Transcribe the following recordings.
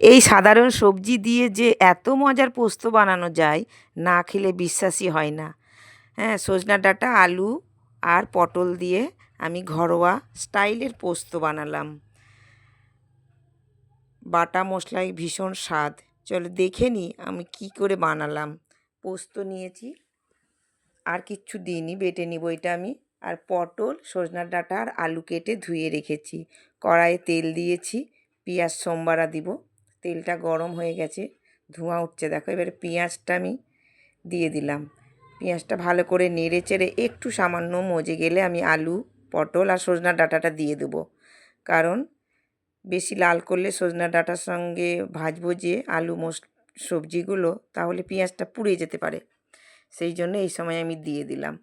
এই সাধারণ সবজি দিয়ে যে এত মজার পোস্ত বানানো যায় না খেলে বিশ্বাসই হয় না। হ্যাঁ, সজনা ডাঁটা, আলু আর পটল দিয়ে আমি ঘরোয়া স্টাইলের পোস্ত বানালাম। বাটা মশলায় ভীষণ স্বাদ। চলো দেখে নিই আমি কি করে বানালাম। পোস্ত নিয়েছি, আর কিচ্ছু দিইনি, বেটে নিব এটা আমি। আর পটল, সজনার ডাঁটা আর আলু কেটে ধুয়ে রেখেছি। কড়াইয়ে তেল দিয়েছি, পেঁয়াজ সোমবারা দিব। তেলটা গরম হয়ে গেছে, ধোঁয়া উঠছে দেখো। এবারে পেঁয়াজটা আমি দিয়ে দিলাম। পেঁয়াজটা ভালো করে নেড়ে চেড়ে একটু সামান্য মজে গেলে আমি আলু, পটল আর সজনার ডাঁটাটা দিয়ে দেবো। কারণ বেশি লাল করলে সজনা ডাঁটার সঙ্গে ভাজবো যে আলু সবজিগুলো, তাহলে পেঁয়াজটা পুড়ে যেতে পারে। সেই জন্য এই সময় আমি দিয়ে দিলাম।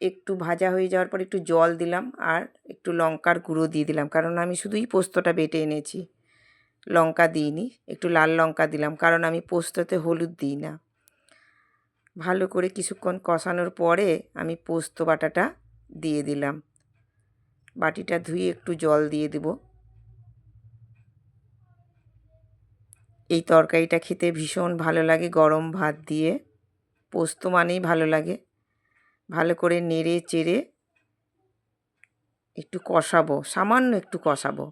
একটু ভাজা হয়ে যাওয়ার পর একটু জল দিলাম আর একটু লঙ্কার গুঁড়ো দিয়ে দিলাম, কারণ আমি শুধুই পোস্তটা বেটে এনেছি, লঙ্কা দিইনি। একটু লাল লঙ্কা দিলাম, কারণ আমি পোস্ততে হলুদ দিই না। ভালো করে কিছুক্ষণ কষানোর পরে আমি পোস্ত বাটাটা দিয়ে দিলাম। বাটিটা ধুয়ে একটু জল দিয়ে দেব। এই তরকারিটা খেতে ভীষণ ভালো লাগে গরম ভাত দিয়ে। পোস্ত মানেই ভালো লাগে। ভালো করে নেড়ে চেড়ে একটু কষাবো, সামান্য একটু কষাবো।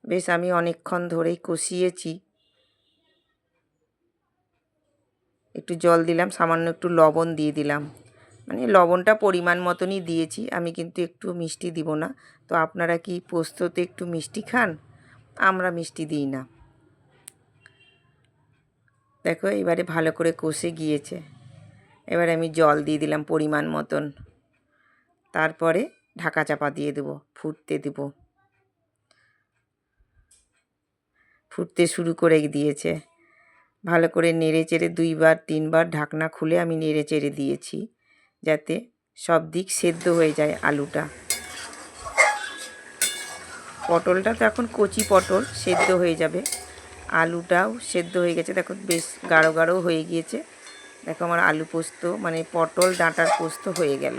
বেশ আমি অনেকক্ষণ ধরেই কষিয়েছি। একটু জল দিলাম, সামান্য একটু লবণ দিয়ে দিলাম। মানে লবণটা পরিমাণ মতনই দিয়েছি, আমি কিন্তু একটু মিষ্টি দিব না। তো আপনারা কি পোস্ততে একটু মিষ্টি খান? আমরা মিষ্টি দিই না। দেখো এবারে ভালো করে কষে গিয়েছে। এবারে আমি জল দিয়ে দিলাম পরিমাণ মতন। তারপরে ঢাকা চাপা দিয়ে দেবো, ফুটতে দেব। ফুটতে শুরু করে দিয়েছে। ভালো করে নেড়ে চেড়ে 2-3 বার ঢাকনা খুলে আমি নেড়ে চেড়ে দিয়েছি, যাতে সব দিক সেদ্ধ হয়ে যায় আলুটা। পটলটা তো এখন কচি পটল, সেদ্ধ হয়ে যাবে। আলুটাও সেদ্ধ হয়ে গেছে, দেখো বেশ গাঢ় গাঢ় হয়ে গিয়েছে। দেখো আমার আলু পোস্ত মানে পটল ডাঁটার পোস্ত হয়ে গেল।